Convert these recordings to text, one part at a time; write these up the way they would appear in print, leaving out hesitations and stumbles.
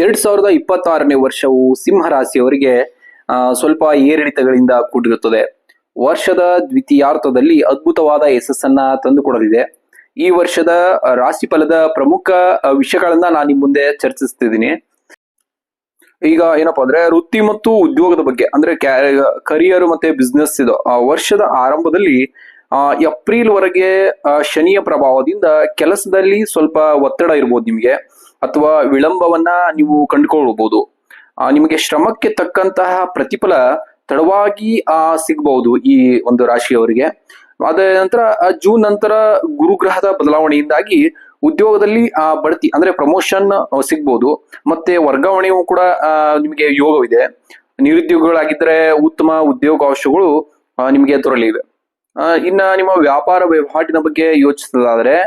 2026ನೇ ವರ್ಷವು ಸಿಂಹ ರಾಶಿಯವರಿಗೆ ಸ್ವಲ್ಪ ಏರಿಳಿತಗಳಿಂದ ಕೂಡಿರುತ್ತದೆ. ವರ್ಷದ ದ್ವಿತೀಯಾರ್ಧದಲ್ಲಿ ಅದ್ಭುತವಾದ ಯಶಸ್ಸನ್ನ ತಂದುಕೊಡಲಿದೆ. ಈ ವರ್ಷದ ರಾಶಿ ಫಲದ ಪ್ರಮುಖ ವಿಷಯಗಳನ್ನ ನಾನು ನಿಮ್ಮ ಮುಂದೆ ಚರ್ಚಿಸ್ತಿದ್ದೀನಿ. ಈಗ ಏನಪ್ಪಾ ಅಂದ್ರೆ ವೃತ್ತಿ ಮತ್ತು ಉದ್ಯೋಗದ ಬಗ್ಗೆ ಅಂದ್ರೆ ಕರಿಯರ್ ಮತ್ತೆ ಬಿಸ್ನೆಸ್ ಇದು ವರ್ಷದ ಆರಂಭದಲ್ಲಿ ಏಪ್ರಿಲ್ ವರೆಗೆ ಶನಿಯ ಪ್ರಭಾವದಿಂದ ಕೆಲಸದಲ್ಲಿ ಸ್ವಲ್ಪ ಒತ್ತಡ ಇರ್ಬೋದು ನಿಮಗೆ, ಅಥವಾ ವಿಳಂಬವನ್ನ ನೀವು ಕಂಡುಕೊಳ್ಬಹುದು. ನಿಮಗೆ ಶ್ರಮಕ್ಕೆ ತಕ್ಕಂತಹ ಪ್ರತಿಫಲ ತಡವಾಗಿ ಸಿಗಬಹುದು ಈ ಒಂದು ರಾಶಿಯವರಿಗೆ. ಅದ ನಂತರ ಜೂನ್ ನಂತರ ಗುರುಗ್ರಹದ ಬದಲಾವಣೆಯಿಂದಾಗಿ ಉದ್ಯೋಗದಲ್ಲಿ ಬಡ್ತಿ ಅಂದ್ರೆ ಪ್ರಮೋಷನ್ ಸಿಗ್ಬಹುದು. ಮತ್ತೆ ವರ್ಗಾವಣೆಯೂ ಕೂಡ ನಿಮಗೆ ಯೋಗವಿದೆ. ನಿರುದ್ಯೋಗಿಗಳಾಗಿದ್ದರೆ ಉತ್ತಮ ಉದ್ಯೋಗಾವಕಾಶಗಳು ನಿಮಗೆ ದೊರಲಿವೆ. ಇನ್ನ ನಿಮ್ಮ ವ್ಯಾಪಾರ ವಹಿವಾಟಿನ ಬಗ್ಗೆ ಯೋಚಿಸೋದಾದ್ರೆ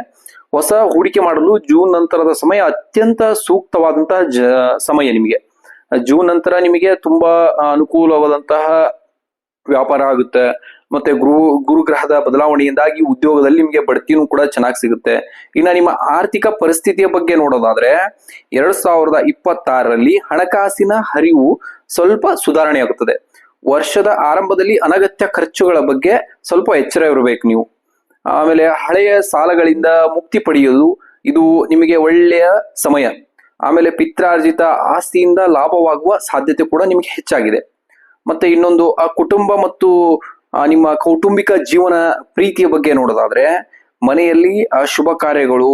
ಹೊಸ ಹೂಡಿಕೆ ಮಾಡಲು ಜೂನ್ ನಂತರದ ಸಮಯ ಅತ್ಯಂತ ಸೂಕ್ತವಾದಂತಹ ಸಮಯ ನಿಮಗೆ. ಜೂನ್ ನಂತರ ನಿಮಗೆ ತುಂಬಾ ಅನುಕೂಲವಾದಂತಹ ವ್ಯಾಪಾರ ಆಗುತ್ತೆ. ಮತ್ತೆ ಗುರುಗ್ರಹದ ಬದಲಾವಣೆಯಿಂದಾಗಿ ಉದ್ಯೋಗದಲ್ಲಿ ನಿಮಗೆ ಬಡ್ತಿನೂ ಕೂಡ ಚೆನ್ನಾಗಿ ಸಿಗುತ್ತೆ. ಇನ್ನ ನಿಮ್ಮ ಆರ್ಥಿಕ ಪರಿಸ್ಥಿತಿಯ ಬಗ್ಗೆ ನೋಡೋದಾದ್ರೆ 2026ರಲ್ಲಿ ಹಣಕಾಸಿನ ಹರಿವು ಸ್ವಲ್ಪ ಸುಧಾರಣೆ ಆಗುತ್ತದೆ. ವರ್ಷದ ಆರಂಭದಲ್ಲಿ ಅನಗತ್ಯ ಖರ್ಚುಗಳ ಬಗ್ಗೆ ಸ್ವಲ್ಪ ಎಚ್ಚರ ಇರಬೇಕು ನೀವು. ಆಮೇಲೆ ಹಳೆಯ ಸಾಲಗಳಿಂದ ಮುಕ್ತಿ ಪಡೆಯುವುದು ಇದು ನಿಮಗೆ ಒಳ್ಳೆಯ ಸಮಯ. ಆಮೇಲೆ ಪಿತ್ರಾರ್ಜಿತ ಆಸ್ತಿಯಿಂದ ಲಾಭವಾಗುವ ಸಾಧ್ಯತೆ ಕೂಡ ನಿಮಗೆ ಹೆಚ್ಚಾಗಿದೆ. ಮತ್ತೆ ಇನ್ನೊಂದು ಕುಟುಂಬ ಮತ್ತು ನಿಮ್ಮ ಕೌಟುಂಬಿಕ ಜೀವನ ಪ್ರೀತಿಯ ಬಗ್ಗೆ ನೋಡೋದಾದ್ರೆ ಮನೆಯಲ್ಲಿ ಶುಭ ಕಾರ್ಯಗಳು,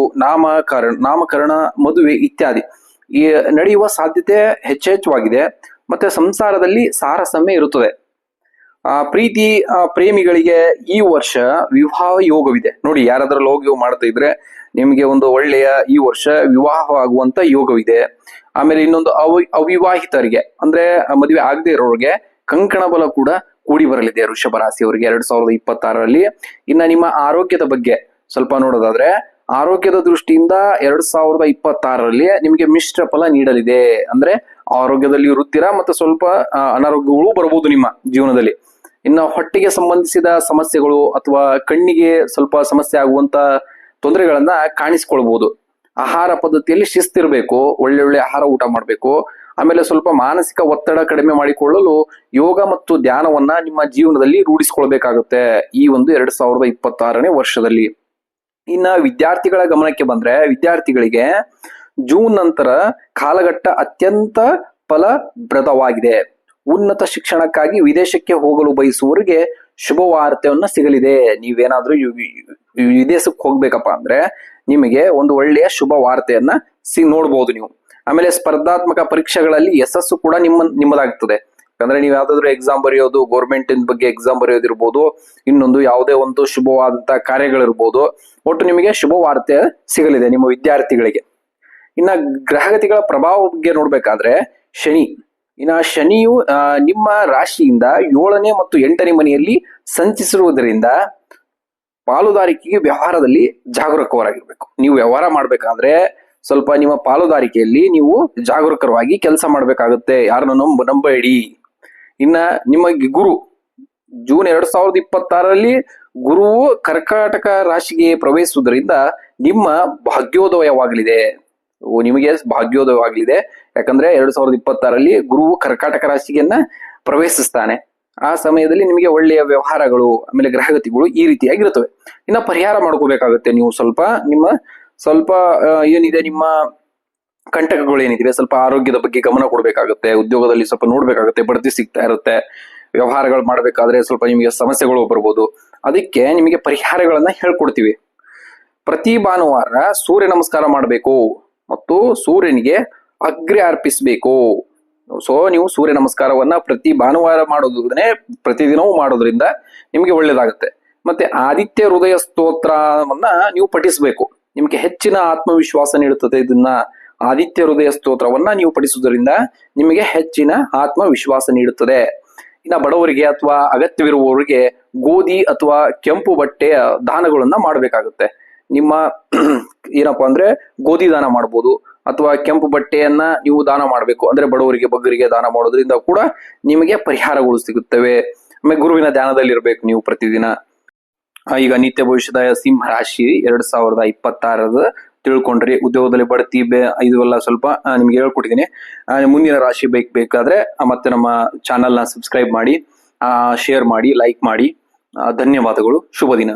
ನಾಮಕರಣ, ಮದುವೆ ಇತ್ಯಾದಿ ನಡೆಯುವ ಸಾಧ್ಯತೆ ಹೆಚ್ಚೆಚ್ಚವಾಗಿದೆ. ಮತ್ತೆ ಸಂಸಾರದಲ್ಲಿ ಸಾರಸಮ್ಯ ಇರುತ್ತದೆ. ಪ್ರೀತಿ ಪ್ರೇಮಿಗಳಿಗೆ ಈ ವರ್ಷ ವಿವಾಹ ಯೋಗವಿದೆ ನೋಡಿ. ಯಾರಾದ್ರೂ ಯೋಗ ಮಾಡ್ತಾ ಇದ್ರೆ ನಿಮಗೆ ಒಂದು ಒಳ್ಳೆಯ ಈ ವರ್ಷ ವಿವಾಹವಾಗುವಂತ ಯೋಗವಿದೆ. ಆಮೇಲೆ ಇನ್ನೊಂದು ಅವಿವಾಹಿತರಿಗೆ ಅಂದ್ರೆ ಮದುವೆ ಆಗದೆ ಇರೋರಿಗೆ ಕಂಕಣ ಬಲ ಕೂಡ ಕೂಡಿ ಬರಲಿದೆ ವೃಷಭ ರಾಶಿಯವರಿಗೆ 2026ರಲ್ಲಿ. ಇನ್ನ ನಿಮ್ಮ ಆರೋಗ್ಯದ ಬಗ್ಗೆ ಸ್ವಲ್ಪ ನೋಡೋದಾದ್ರೆ ಆರೋಗ್ಯದ ದೃಷ್ಟಿಯಿಂದ 2026ರಲ್ಲಿ ನಿಮಗೆ ಮಿಶ್ರ ಫಲ ನೀಡಲಿದೆ. ಅಂದ್ರೆ ಆರೋಗ್ಯದಲ್ಲಿ ಇರುತ್ತೀರಾ, ಮತ್ತೆ ಸ್ವಲ್ಪ ಅನಾರೋಗ್ಯಗಳು ಬರಬಹುದು ನಿಮ್ಮ ಜೀವನದಲ್ಲಿ. ಇನ್ನು ಹೊಟ್ಟೆಗೆ ಸಂಬಂಧಿಸಿದ ಸಮಸ್ಯೆಗಳು ಅಥವಾ ಕಣ್ಣಿಗೆ ಸ್ವಲ್ಪ ಸಮಸ್ಯೆ ಆಗುವಂತ ತೊಂದರೆಗಳನ್ನ ಕಾಣಿಸ್ಕೊಳ್ಬಹುದು. ಆಹಾರ ಪದ್ಧತಿಯಲ್ಲಿ ಶಿಸ್ತಿರ್ಬೇಕು, ಒಳ್ಳೆ ಆಹಾರ ಊಟ ಮಾಡ್ಬೇಕು. ಆಮೇಲೆ ಸ್ವಲ್ಪ ಮಾನಸಿಕ ಒತ್ತಡ ಕಡಿಮೆ ಮಾಡಿಕೊಳ್ಳಲು ಯೋಗ ಮತ್ತು ಧ್ಯಾನವನ್ನ ನಿಮ್ಮ ಜೀವನದಲ್ಲಿ ರೂಢಿಸ್ಕೊಳ್ಬೇಕಾಗುತ್ತೆ ಈ ಒಂದು 2026ನೇ ವರ್ಷದಲ್ಲಿ. ಇನ್ನ ವಿದ್ಯಾರ್ಥಿಗಳ ಗಮನಕ್ಕೆ ಬಂದ್ರೆ ವಿದ್ಯಾರ್ಥಿಗಳಿಗೆ ಜೂನ್ ನಂತರ ಕಾಲಘಟ್ಟ ಅತ್ಯಂತ ಫಲಪ್ರದವಾಗಿದೆ. ಉನ್ನತ ಶಿಕ್ಷಣಕ್ಕಾಗಿ ವಿದೇಶಕ್ಕೆ ಹೋಗಲು ಬಯಸುವವರಿಗೆ ಶುಭ ವಾರ್ತೆಯನ್ನ ಸಿಗಲಿದೆ. ನೀವೇನಾದ್ರೂ ವಿದೇಶಕ್ಕೆ ಹೋಗ್ಬೇಕಪ್ಪ ಅಂದ್ರೆ ನಿಮಗೆ ಒಂದು ಒಳ್ಳೆಯ ಶುಭ ವಾರ್ತೆಯನ್ನ ನೋಡ್ಬೋದು ನೀವು. ಆಮೇಲೆ ಸ್ಪರ್ಧಾತ್ಮಕ ಪರೀಕ್ಷೆಗಳಲ್ಲಿ ಯಶಸ್ಸು ಕೂಡ ನಿಮ್ಮದಾಗ್ತದೆ. ಯಾಕಂದ್ರೆ ನೀವು ಯಾವ್ದಾದ್ರು ಎಕ್ಸಾಮ್ ಬರೆಯೋದು, ಗೌರ್ಮೆಂಟ್ ಬಗ್ಗೆ ಎಕ್ಸಾಮ್ ಬರೆಯೋದಿರ್ಬೋದು, ಇನ್ನೊಂದು ಯಾವುದೇ ಒಂದು ಶುಭವಾದಂತಹ ಕಾರ್ಯಗಳಿರ್ಬೋದು, ಒಟ್ಟು ನಿಮಗೆ ಶುಭ ವಾರ್ತೆ ಸಿಗಲಿದೆ ನಿಮ್ಮ ವಿದ್ಯಾರ್ಥಿಗಳಿಗೆ. ಇನ್ನ ಗ್ರಹಗತಿಗಳ ಪ್ರಭಾವ ಬಗ್ಗೆ ನೋಡ್ಬೇಕಾದ್ರೆ ಶನಿಯು ನಿಮ್ಮ ರಾಶಿಯಿಂದ 7ನೇ ಮತ್ತು 8ನೇ ಮನೆಯಲ್ಲಿ ಸಂಚಿಸಿರುವುದರಿಂದ ಪಾಲುದಾರಿಕೆಗೆ ವ್ಯವಹಾರದಲ್ಲಿ ಜಾಗರೂಕರಾಗಿರ್ಬೇಕು. ನೀವು ವ್ಯವಹಾರ ಮಾಡ್ಬೇಕಾದ್ರೆ ಸ್ವಲ್ಪ ನಿಮ್ಮ ಪಾಲುದಾರಿಕೆಯಲ್ಲಿ ನೀವು ಜಾಗರೂಕರವಾಗಿ ಕೆಲಸ ಮಾಡ್ಬೇಕಾಗುತ್ತೆ. ಯಾರನ್ನು ನಂಬೇಡಿ. ಇನ್ನ ನಿಮಗೆ ಗುರು ಜೂನ್ 2026ರಲ್ಲಿ ಗುರುವು ಕರ್ಕಾಟಕ ರಾಶಿಗೆ ಪ್ರವೇಶಿಸುವುದರಿಂದ ನಿಮ್ಮ ಭಾಗ್ಯೋದಯವಾಗಲಿದೆ. ನಿಮಗೆ ಭಾಗ್ಯೋದಯವಾಗಲಿದೆ. ಯಾಕಂದ್ರೆ 2026ರಲ್ಲಿ ಗುರುವು ಕರ್ಕಾಟಕ ರಾಶಿಯನ್ನ ಪ್ರವೇಶಿಸ್ತಾನೆ. ಆ ಸಮಯದಲ್ಲಿ ನಿಮಗೆ ಒಳ್ಳೆಯ ವ್ಯವಹಾರಗಳು, ಆಮೇಲೆ ಗ್ರಹಗತಿಗಳು ಈ ರೀತಿಯಾಗಿರುತ್ತವೆ. ಇನ್ನ ಪರಿಹಾರ ಮಾಡ್ಕೋಬೇಕಾಗುತ್ತೆ ನೀವು. ಸ್ವಲ್ಪ ಏನಿದೆ ನಿಮ್ಮ ಕಂಟಕಗಳು ಏನಿದೆ, ಸ್ವಲ್ಪ ಆರೋಗ್ಯದ ಬಗ್ಗೆ ಗಮನ ಕೊಡ್ಬೇಕಾಗುತ್ತೆ. ಉದ್ಯೋಗದಲ್ಲಿ ಸ್ವಲ್ಪ ನೋಡ್ಬೇಕಾಗುತ್ತೆ, ಬಡ್ತಿ ಸಿಗ್ತಾ ಇರುತ್ತೆ. ವ್ಯವಹಾರಗಳು ಮಾಡ್ಬೇಕಾದ್ರೆ ಸ್ವಲ್ಪ ನಿಮಗೆ ಸಮಸ್ಯೆಗಳು ಬರ್ಬೋದು. ಅದಕ್ಕೆ ನಿಮಗೆ ಪರಿಹಾರಗಳನ್ನ ಹೇಳ್ಕೊಡ್ತೀವಿ. ಪ್ರತಿ ಭಾನುವಾರ ಸೂರ್ಯ ನಮಸ್ಕಾರ ಮಾಡಬೇಕು ಮತ್ತು ಸೂರ್ಯನಿಗೆ ಅಗ್ರ್ಯ ಅರ್ಪಿಸಬೇಕು. ಸೊ ನೀವು ಸೂರ್ಯ ನಮಸ್ಕಾರವನ್ನ ಪ್ರತಿ ಭಾನುವಾರ ಪ್ರತಿದಿನವೂ ಮಾಡೋದ್ರಿಂದ ನಿಮಗೆ ಒಳ್ಳೇದಾಗುತ್ತೆ. ಮತ್ತೆ ಆದಿತ್ಯ ಹೃದಯ ಸ್ತೋತ್ರವನ್ನ ನೀವು ಪಠಿಸಬೇಕು. ನಿಮಗೆ ಹೆಚ್ಚಿನ ಆತ್ಮವಿಶ್ವಾಸ ನೀಡುತ್ತದೆ. ಇದನ್ನ ಆದಿತ್ಯ ಹೃದಯ ಸ್ತೋತ್ರವನ್ನ ನೀವು ಪಠಿಸುವುದರಿಂದ ನಿಮಗೆ ಹೆಚ್ಚಿನ ಆತ್ಮವಿಶ್ವಾಸ ನೀಡುತ್ತದೆ. ಇನ್ನ ಬಡವರಿಗೆ ಅಥವಾ ಅಗತ್ಯವಿರುವವರಿಗೆ ಗೋಧಿ ಅಥವಾ ಕೆಂಪು ಬಟ್ಟೆಯ ದಾನಗಳನ್ನ ಮಾಡಬೇಕಾಗುತ್ತೆ. ನಿಮ್ಮ ಏನಪ್ಪಾ ಅಂದ್ರೆ ಗೋಧಿ ದಾನ ಮಾಡ್ಬೋದು, ಅಥವಾ ಕೆಂಪು ಬಟ್ಟೆಯನ್ನ ನೀವು ದಾನ ಮಾಡಬೇಕು. ಅಂದ್ರೆ ಬಡವರಿಗೆ ಬಗ್ಗರಿಗೆ ದಾನ ಮಾಡೋದ್ರಿಂದ ಕೂಡ ನಿಮಗೆ ಪರಿಹಾರಗಳು ಸಿಗುತ್ತವೆ. ಆಮೇಲೆ ಗುರುವಿನ ಧ್ಯಾನದಲ್ಲಿ ಇರ್ಬೇಕು ನೀವು ಪ್ರತಿದಿನ. ಈಗ ನಿತ್ಯ ಭವಿಷ್ಯದ ಸಿಂಹ ರಾಶಿ 2026ರ ತಿಳ್ಕೊಂಡ್ರಿ. ಉದ್ಯೋಗದಲ್ಲಿ ಬಡ್ತಿ ಇದೆಲ್ಲ ಸ್ವಲ್ಪ ನಿಮ್ಗೆ ಹೇಳ್ಕೊಟ್ಟಿದ್ದೀನಿ. ಮುಂದಿನ ರಾಶಿ ಬೇಕಾದ್ರೆ ಮತ್ತೆ ನಮ್ಮ ಚಾನಲ್ನ ಸಬ್ಸ್ಕ್ರೈಬ್ ಮಾಡಿ, ಶೇರ್ ಮಾಡಿ, ಲೈಕ್ ಮಾಡಿ. ಧನ್ಯವಾದಗಳು. ಶುಭ ದಿನ.